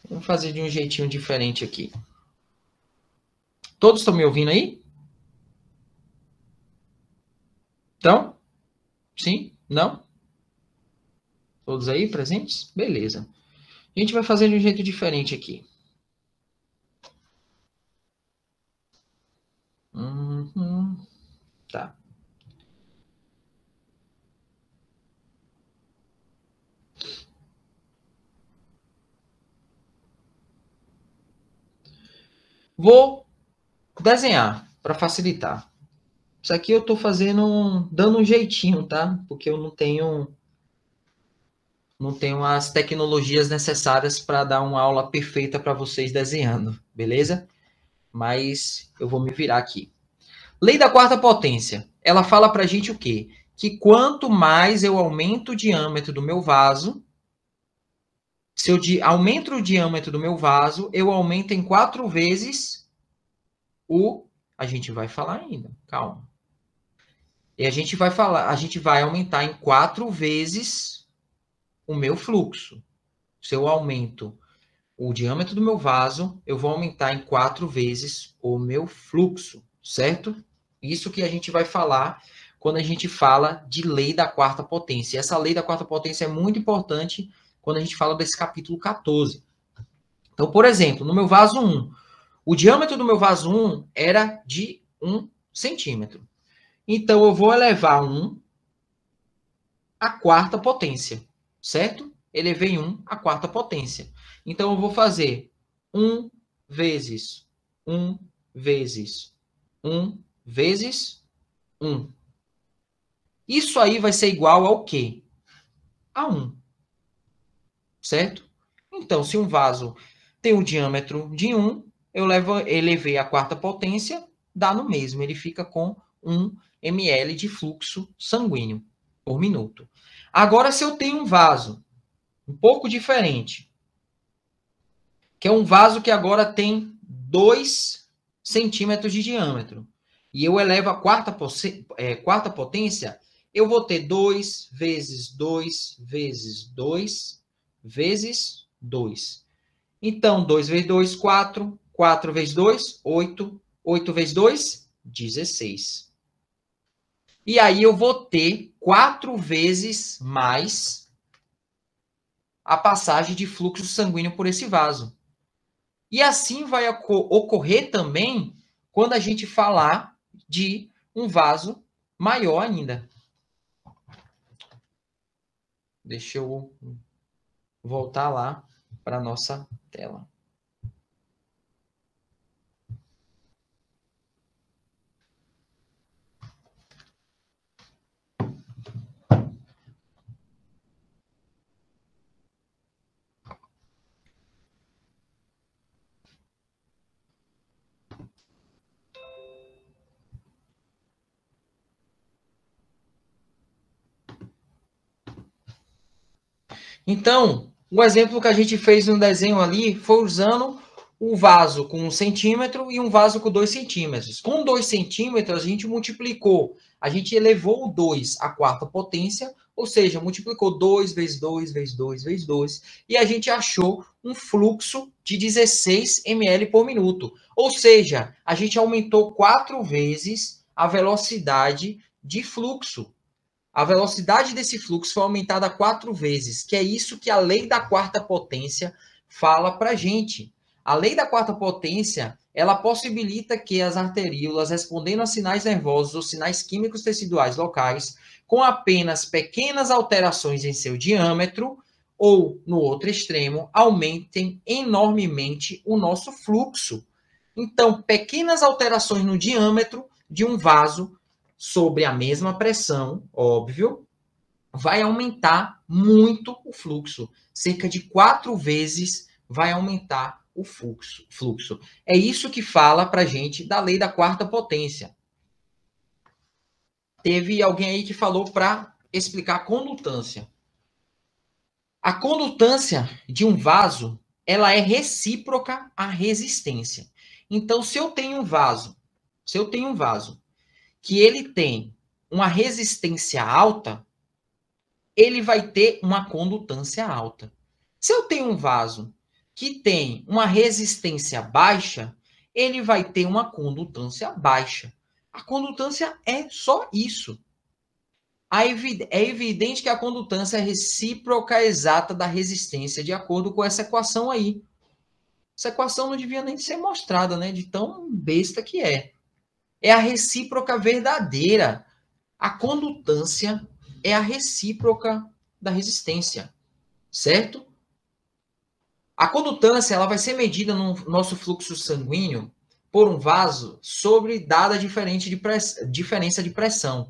Vamos fazer de um jeitinho diferente aqui. Todos estão me ouvindo aí? Então? Sim? Não? Todos aí presentes? Beleza. A gente vai fazer de um jeito diferente aqui. Tá. Vou desenhar para facilitar. Isso aqui eu estou fazendo, dando um jeitinho, tá? Porque eu não tenho as tecnologias necessárias para dar uma aula perfeita para vocês desenhando, beleza? Mas eu vou me virar aqui. Lei da quarta potência. Ela fala para a gente o quê? Que quanto mais eu aumento o diâmetro do meu vaso, se eu aumento o diâmetro do meu vaso, eu aumento em 4 vezes o... A gente vai falar ainda, calma. E a gente vai falar, a gente vai aumentar em 4 vezes o meu fluxo. Se eu aumento o diâmetro do meu vaso, eu vou aumentar em 4 vezes o meu fluxo, certo? Isso que a gente vai falar quando a gente fala de lei da quarta potência. Essa lei da quarta potência é muito importante quando a gente fala desse capítulo 14. Então, por exemplo, no meu vaso 1, o diâmetro do meu vaso 1 era de 1 centímetro. Então, eu vou elevar 1 à quarta potência, certo? Elevei 1 à quarta potência. Então, eu vou fazer 1 vezes 1 vezes 1 vezes 1. Isso aí vai ser igual ao quê? A 1, certo? Então, se um vaso tem um diâmetro de 1, eu elevei a quarta potência, dá no mesmo. Ele fica com 1 ml de fluxo sanguíneo por minuto. Agora, se eu tenho um vaso um pouco diferente, que é um vaso que agora tem 2 centímetros de diâmetro, e eu elevo a quarta potência, eu vou ter 2 vezes 2 vezes 2 vezes 2. Então, 2 vezes 2, 4. 4 vezes 2, 8. 8 vezes 2, 16. E aí eu vou ter 4 vezes mais a passagem de fluxo sanguíneo por esse vaso. E assim vai ocorrer também quando a gente falar de um vaso maior ainda. Deixa eu voltar lá para a nossa tela. Então, o exemplo que a gente fez no desenho ali foi usando um vaso com 1 centímetro e um vaso com 2 centímetros. Com 2 centímetros, a gente multiplicou, a gente elevou o 2 à quarta potência, ou seja, multiplicou 2 vezes 2 vezes 2 vezes 2, e a gente achou um fluxo de 16 ml por minuto. Ou seja, a gente aumentou 4 vezes a velocidade de fluxo. A velocidade desse fluxo foi aumentada 4 vezes, que é isso que a lei da quarta potência fala para a gente. A lei da quarta potência, ela possibilita que as arteríolas, respondendo a sinais nervosos ou sinais químicos teciduais locais, com apenas pequenas alterações em seu diâmetro, ou, no outro extremo, aumentem enormemente o nosso fluxo. Então, pequenas alterações no diâmetro de um vaso sobre a mesma pressão, óbvio, vai aumentar muito o fluxo. Cerca de 4 vezes vai aumentar o fluxo. É isso que fala para a gente da lei da quarta potência. Teve alguém aí que falou para explicar a condutância. A condutância de um vaso, ela é recíproca à resistência. Então, se eu tenho um vaso que ele tem uma resistência alta, ele vai ter uma condutância alta. Se eu tenho um vaso que tem uma resistência baixa, ele vai ter uma condutância baixa. A condutância é só isso. É evidente que a condutância é recíproca exata da resistência, de acordo com essa equação aí. Essa equação não devia nem ser mostrada, né? De tão besta que é. É a recíproca verdadeira. A condutância é a recíproca da resistência, certo? A condutância ela vai ser medida no nosso fluxo sanguíneo por um vaso sobre dada diferença de pressão.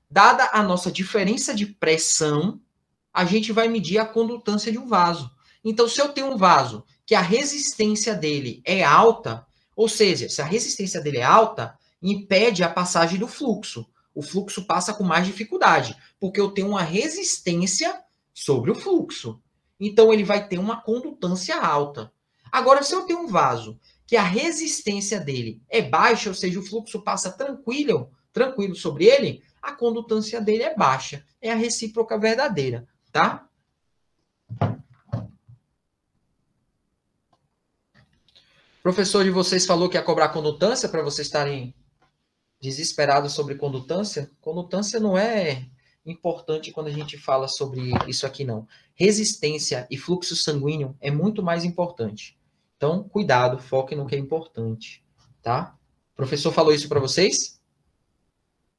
Dada a nossa diferença de pressão, a gente vai medir a condutância de um vaso. Então, se eu tenho um vaso que a resistência dele é alta, ou seja, se a resistência dele é alta, impede a passagem do fluxo. O fluxo passa com mais dificuldade, porque eu tenho uma resistência sobre o fluxo. Então, ele vai ter uma condutância alta. Agora, se eu tenho um vaso que a resistência dele é baixa, ou seja, o fluxo passa tranquilo sobre ele, a condutância dele é baixa. É a recíproca verdadeira, tá? O professor de vocês falou que ia cobrar condutância para vocês estarem desesperados sobre condutância. Condutância não é importante quando a gente fala sobre isso aqui, não. Resistência e fluxo sanguíneo é muito mais importante. Então, cuidado, foque no que é importante, tá? O professor falou isso para vocês?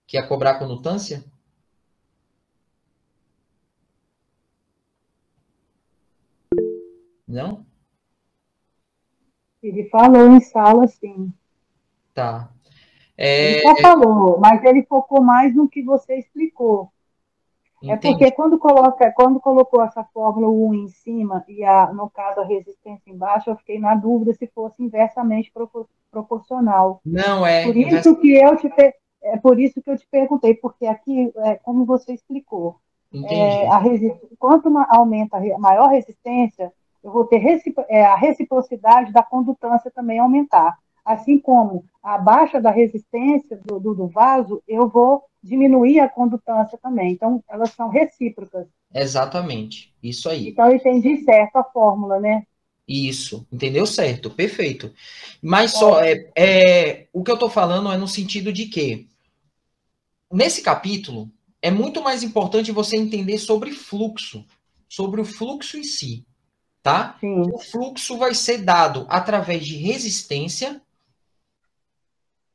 Que ia cobrar condutância? Não? Ele falou em sala, sim. Tá. Ele só É, falou, mas ele focou mais no que você explicou. É porque entendi. quando colocou essa fórmula 1 em cima e, no caso, a resistência embaixo, eu fiquei na dúvida se fosse inversamente proporcional. Não é Por isso que é por isso que eu te perguntei, porque aqui, como você explicou, entendi. quanto aumenta a maior resistência, eu vou ter a reciprocidade da condutância também aumentar. Assim como a baixa da resistência do vaso, eu vou diminuir a condutância também. Então, elas são recíprocas. Exatamente. Isso aí. Então, eu entendi certo a fórmula, né? Isso. Entendeu certo. Perfeito. Mas só Ótimo. o que eu estou falando é no sentido de que, nesse capítulo, é muito mais importante você entender sobre o fluxo em si, tá? Sim. O fluxo vai ser dado através de resistência.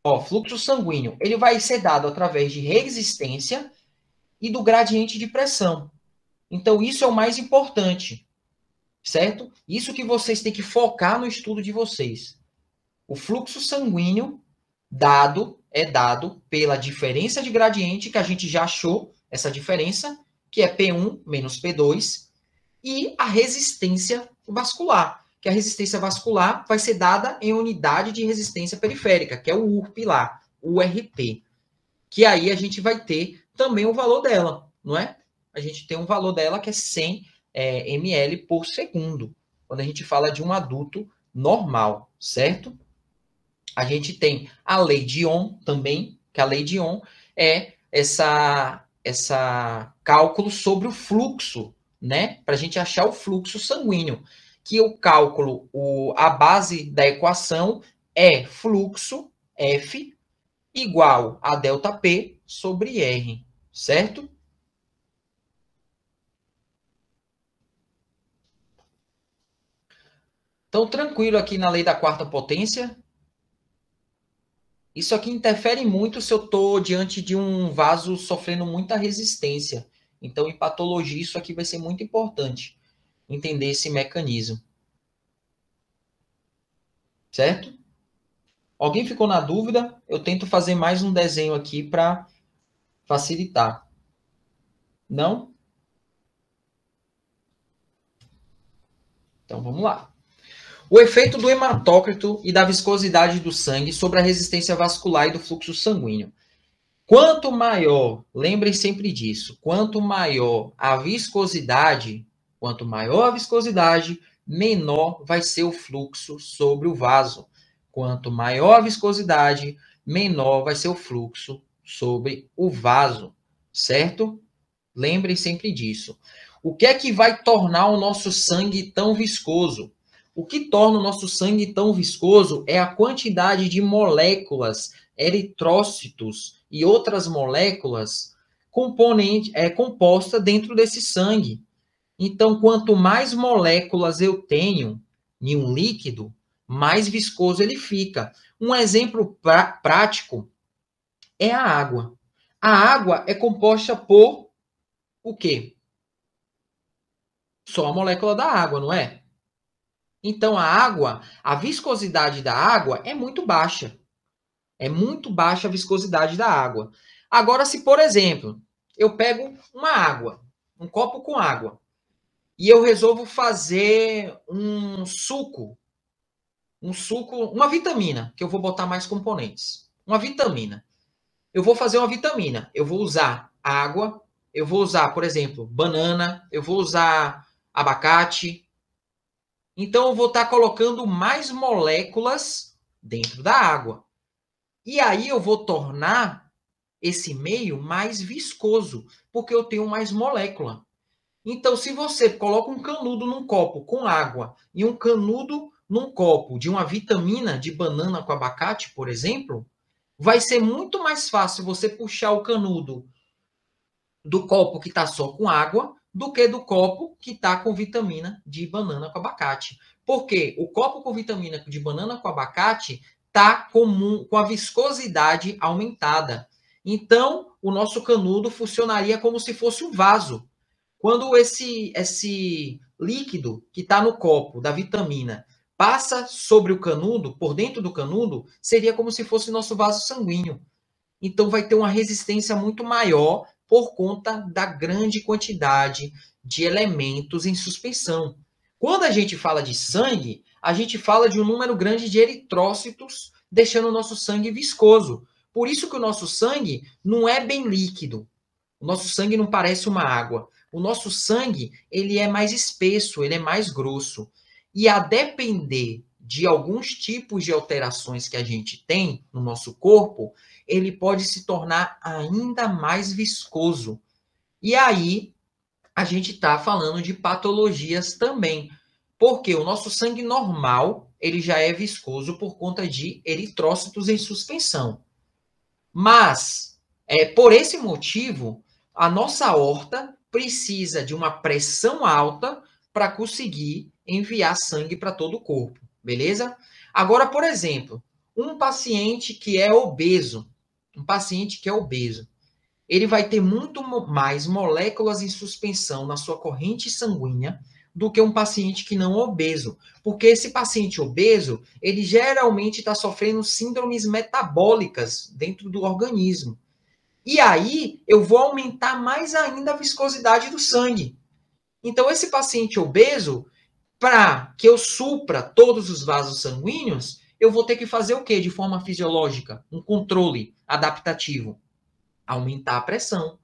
Ó, fluxo sanguíneo, ele vai ser dado através de resistência e do gradiente de pressão. Então, isso é o mais importante, certo? Isso que vocês têm que focar no estudo de vocês. O fluxo sanguíneo é dado pela diferença de gradiente, que a gente já achou essa diferença, que é P1 menos P2, e a resistência vascular, que a resistência vascular vai ser dada em unidade de resistência periférica, que é o URP lá, URP, que aí a gente vai ter também o valor dela, não é? A gente tem um valor dela que é 100 ml por segundo, quando a gente fala de um adulto normal, certo? A gente tem a lei de Ohm também, que a lei de Ohm é essa cálculo sobre o fluxo, né? Para a gente achar o fluxo sanguíneo, que o cálculo, a base da equação é fluxo F igual a delta P sobre R, certo? Então, tranquilo aqui na lei da quarta potência. Isso aqui interfere muito se eu estou diante de um vaso sofrendo muita resistência. Então, em patologia, isso aqui vai ser muito importante, entender esse mecanismo. Certo? Alguém ficou na dúvida? Eu tento fazer mais um desenho aqui para facilitar. Não? Então, vamos lá. O efeito do hematócrito e da viscosidade do sangue sobre a resistência vascular e do fluxo sanguíneo. Quanto maior, lembrem sempre disso, quanto maior a viscosidade, menor vai ser o fluxo sobre o vaso. Quanto maior a viscosidade, menor vai ser o fluxo sobre o vaso, certo? Lembrem sempre disso. O que é que vai tornar o nosso sangue tão viscoso? O que torna o nosso sangue tão viscoso é a quantidade de moléculas, eritrócitos e outras moléculas composta dentro desse sangue. Então, quanto mais moléculas eu tenho em um líquido, mais viscoso ele fica. Um exemplo prático é a água. A água é composta por o quê? Só a molécula da água, não é? Então, a viscosidade da água é muito baixa. É muito baixa a viscosidade da água. Agora, se, por exemplo, eu pego uma água, um copo com água, e eu resolvo fazer um suco, uma vitamina, que eu vou botar mais componentes. Uma vitamina. Eu vou fazer uma vitamina. Eu vou usar água, eu vou usar, por exemplo, banana, eu vou usar abacate. Então, eu vou estar colocando mais moléculas dentro da água. E aí eu vou tornar esse meio mais viscoso, porque eu tenho mais molécula. Então, se você coloca um canudo num copo com água e um canudo num copo de uma vitamina de banana com abacate, por exemplo, vai ser muito mais fácil você puxar o canudo do copo que está só com água do que do copo que está com vitamina de banana com abacate. Porque o copo com vitamina de banana com abacate está com a viscosidade aumentada. Então, o nosso canudo funcionaria como se fosse um vaso. Quando esse líquido que está no copo da vitamina passa sobre o canudo, por dentro do canudo, seria como se fosse nosso vaso sanguíneo. Então, vai ter uma resistência muito maior por conta da grande quantidade de elementos em suspensão. Quando a gente fala de sangue, a gente fala de um número grande de eritrócitos, deixando o nosso sangue viscoso. Por isso que o nosso sangue não é bem líquido. O nosso sangue não parece uma água. O nosso sangue, ele é mais espesso, ele é mais grosso. E a depender de alguns tipos de alterações que a gente tem no nosso corpo, ele pode se tornar ainda mais viscoso. E aí, a gente está falando de patologias também. Porque o nosso sangue normal, ele já é viscoso por conta de eritrócitos em suspensão. Mas, por esse motivo, a nossa aorta precisa de uma pressão alta para conseguir enviar sangue para todo o corpo, beleza? Agora, por exemplo, um paciente que é obeso, ele vai ter muito mais moléculas em suspensão na sua corrente sanguínea do que um paciente que não é obeso. Porque esse paciente obeso, ele geralmente está sofrendo síndromes metabólicas dentro do organismo. E aí, eu vou aumentar mais ainda a viscosidade do sangue. Então, esse paciente obeso, para que eu supra todos os vasos sanguíneos, eu vou ter que fazer o quê de forma fisiológica? Um controle adaptativo. Aumentar a pressão.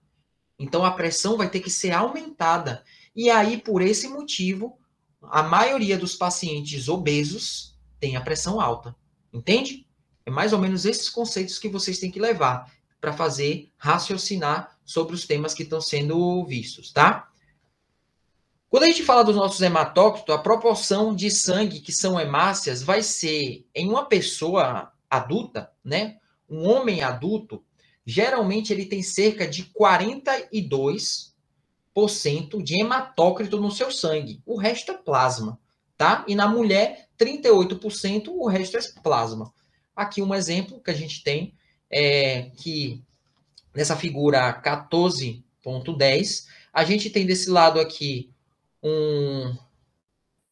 Então, a pressão vai ter que ser aumentada. E aí, por esse motivo, a maioria dos pacientes obesos tem a pressão alta. Entende? É mais ou menos esses conceitos que vocês têm que levar para fazer raciocinar sobre os temas que estão sendo vistos, tá? Quando a gente fala dos nossos hematócritos, a proporção de sangue que são hemácias vai ser, em uma pessoa adulta, né? Um homem adulto, geralmente ele tem cerca de 42% de hematócrito no seu sangue. O resto é plasma, tá? E na mulher, 38%, o resto é plasma. Aqui um exemplo que a gente tem é que nessa figura 14.10, a gente tem desse lado aqui um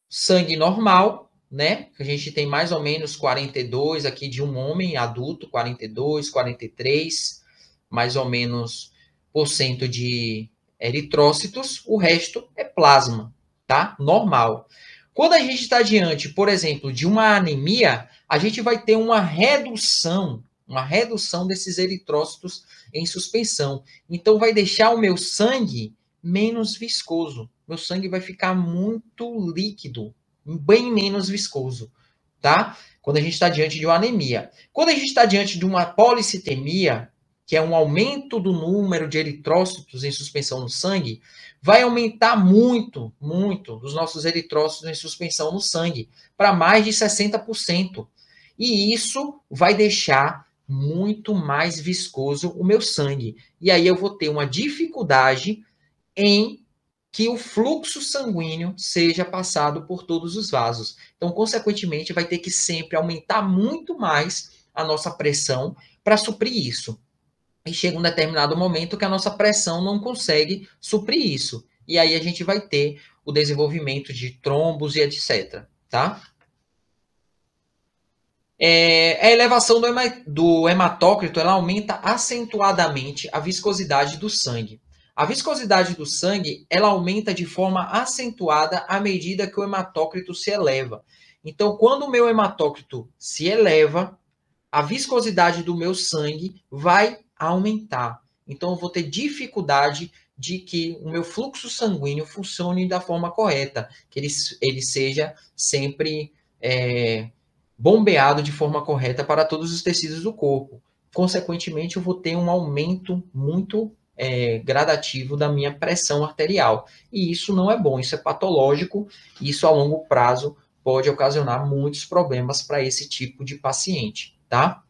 sangue normal, né? A gente tem mais ou menos 42 aqui de um homem adulto, 42, 43, mais ou menos por cento de eritrócitos, o resto é plasma, tá? Normal. Quando a gente está diante, por exemplo, de uma anemia, a gente vai ter uma redução desses eritrócitos em suspensão. Então, vai deixar o meu sangue menos viscoso. Meu sangue vai ficar muito líquido, bem menos viscoso, tá? Quando a gente está diante de uma anemia. Quando a gente está diante de uma policitemia, que é um aumento do número de eritrócitos em suspensão no sangue, vai aumentar muito, muito os nossos eritrócitos em suspensão no sangue, para mais de 60%. E isso vai deixar muito mais viscoso o meu sangue. E aí eu vou ter uma dificuldade em que o fluxo sanguíneo seja passado por todos os vasos. Então, consequentemente, vai ter que sempre aumentar muito mais a nossa pressão para suprir isso. E chega um determinado momento que a nossa pressão não consegue suprir isso. E aí a gente vai ter o desenvolvimento de trombos e etc. Tá? A elevação do hematócrito ela aumenta acentuadamente a viscosidade do sangue. A viscosidade do sangue ela aumenta de forma acentuada à medida que o hematócrito se eleva. Então, quando o meu hematócrito se eleva, a viscosidade do meu sangue vai aumentar. Então, eu vou ter dificuldade de que o meu fluxo sanguíneo funcione da forma correta, que ele seja sempre bombeado de forma correta para todos os tecidos do corpo. Consequentemente, eu vou ter um aumento muito gradativo da minha pressão arterial. E isso não é bom, isso é patológico, e isso a longo prazo pode ocasionar muitos problemas para esse tipo de paciente, tá?